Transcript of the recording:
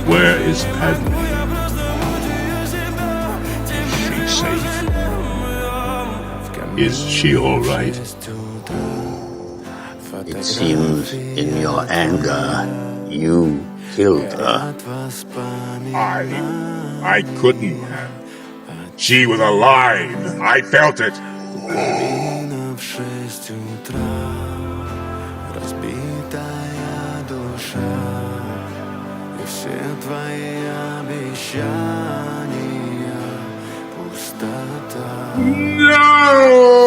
Where is Padme? Is she safe? Is she all right? It seems in your anger, you killed her. I couldn't have. She was alive. I felt it. No!